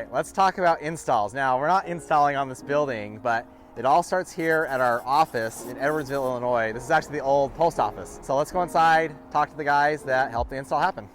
right, let's talk about installs. Now, we're not installing on this building, but it all starts here at our office in Edwardsville, Illinois. This is actually the old post office. So let's go inside, talk to the guys that helped the install happen.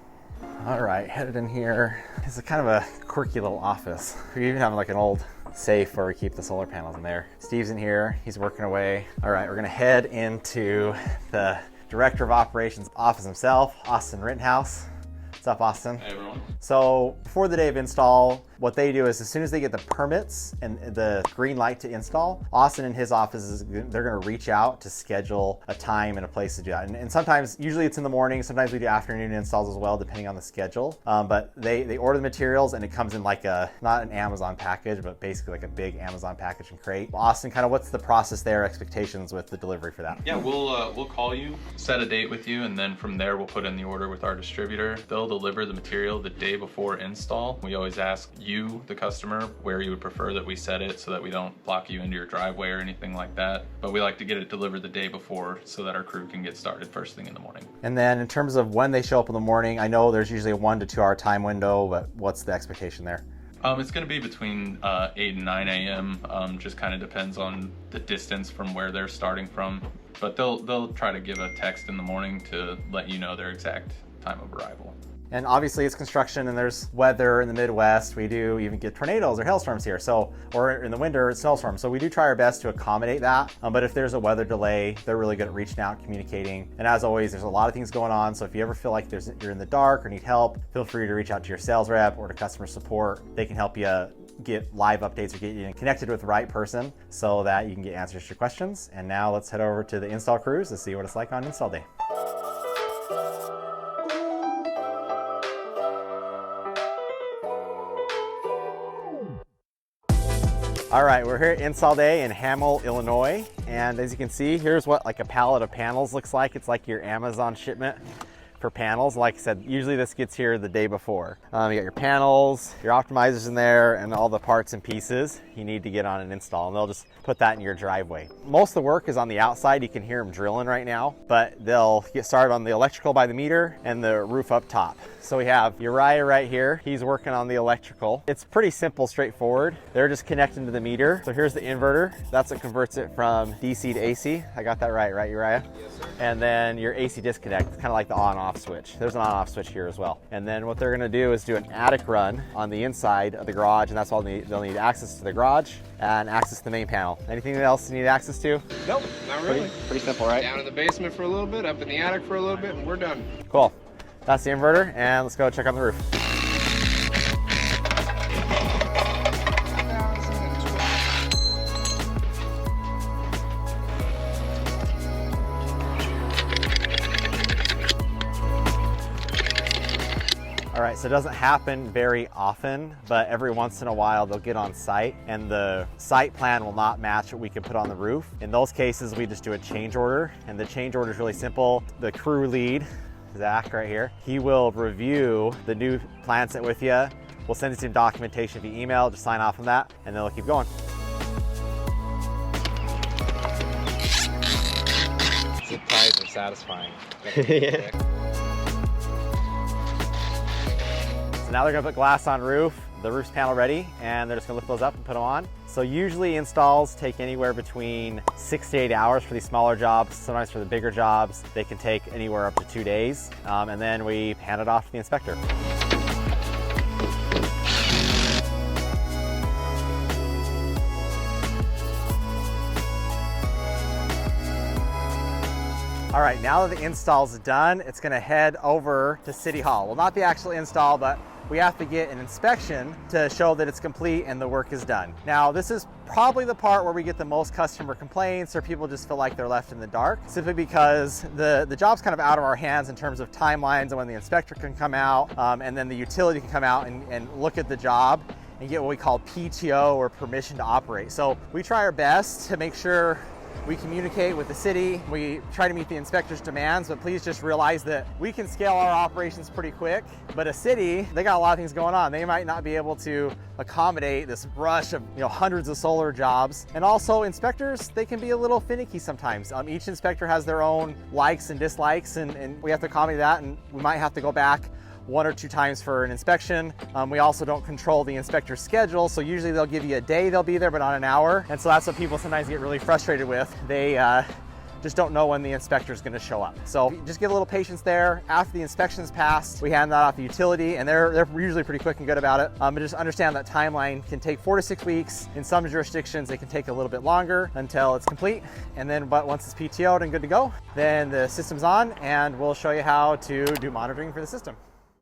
All right, headed in here. It's a kind of a quirky little office. We even have like an old safe where we keep the solar panels in there. Steve's in here, he's working away. All right, we're gonna head into the Director of Operations office himself, Austin Rittenhouse. What's up, Austin? Hey, everyone. So before the day of install, what they do is as soon as they get the permits and the green light to install, Austin and his office, they're gonna reach out to schedule a time and a place to do that. And sometimes, usually it's in the morning, sometimes we do afternoon installs as well, depending on the schedule. But they order the materials and it comes in like not an Amazon package, but basically like a big Amazon package and crate. Austin, kind of what's the process there, expectations with the delivery for that? Yeah, we'll call you, set a date with you, and then from there we'll put in the order with our distributor. They'll deliver the material the day before install. We always ask you, the customer, where you would prefer that we set it so that we don't block you into your driveway or anything like that. But we like to get it delivered the day before so that our crew can get started first thing in the morning. And then in terms of when they show up in the morning, I know there's usually a 1 to 2 hour time window, but what's the expectation there? It's going to be between 8 and 9 a.m. Just kind of depends on the distance from where they're starting from. But they'll try to give a text in the morning to let you know their exact time of arrival. And obviously it's construction and there's weather in the Midwest. We do even get tornadoes or hailstorms here. Or in the winter, it's snowstorms. So we do try our best to accommodate that. But if there's a weather delay, they're really good at reaching out, communicating. And as always, there's a lot of things going on. So if you ever feel like you're in the dark or need help, feel free to reach out to your sales rep or to customer support. They can help you get live updates or get you connected with the right person so that you can get answers to your questions. And now let's head over to the install crews to see what it's like on install day. All right, we're here at install day in Hamel, Illinois. And as you can see, here's what like a pallet of panels looks like. It's like your Amazon shipment for panels. Like I said, usually this gets here the day before. You got your panels, your optimizers in there, and all the parts and pieces you need to get on an install, and they'll just put that in your driveway. Most of the work is on the outside. You can hear them drilling right now, but they'll get started on the electrical by the meter and the roof up top. So we have Uriah right here. He's working on the electrical. It's pretty simple, straightforward. They're just connecting to the meter. So here's the inverter. That's what converts it from DC to AC. I got that right, Uriah? Yes, sir. And then your AC disconnect, it's kind of like the on-off switch. There's an on-off switch here as well. And then what they're gonna do is do an attic run on the inside of the garage, and that's all they'll need access to the garage and access to the main panel. Anything else you need access to? Nope, not really. Pretty simple, right? Down in the basement for a little bit, up in the attic for a little bit, and we're done. Cool. That's the inverter, and let's go check on the roof. All right, so it doesn't happen very often, but every once in a while they'll get on site and the site plan will not match what we can put on the roof. In those cases, we just do a change order, and the change order is really simple. The crew lead, Zach right here, he will review the new plan set with you. We'll send you some documentation via email, just sign off on that, and then we'll keep going. Surprised and satisfying. Yeah. So now they're gonna put glass on roof, the roof's panel ready, and they're just gonna lift those up and put them on. So usually installs take anywhere between 6 to 8 hours for these smaller jobs. Sometimes for the bigger jobs, they can take anywhere up to 2 days. And then we hand it off to the inspector. All right, now that the install's done, it's gonna head over to City Hall. Well, not the actual install, but we have to get an inspection to show that it's complete and the work is done. Now, this is probably the part where we get the most customer complaints or people just feel like they're left in the dark, simply because the job's kind of out of our hands in terms of timelines and when the inspector can come out, and then the utility can come out and look at the job and get what we call PTO, or permission to operate. So we try our best to make sure we communicate with the city. We try to meet the inspector's demands, but please just realize that we can scale our operations pretty quick, but a city, they got a lot of things going on. They might not be able to accommodate this rush of hundreds of solar jobs. And also inspectors, they can be a little finicky sometimes. Each inspector has their own likes and dislikes, and we have to accommodate that, and we might have to go back 1 or 2 times for an inspection. We also don't control the inspector's schedule, so usually they'll give you a day they'll be there, but not an hour. And so that's what people sometimes get really frustrated with. They just don't know when the inspector is going to show up. So just give a little patience there. After the inspection's passed, we hand that off to utility, and they're usually pretty quick and good about it. But just understand that timeline can take 4 to 6 weeks. In some jurisdictions, it can take a little bit longer until it's complete. And then, but once it's PTO'd and good to go, then the system's on, and we'll show you how to do monitoring for the system.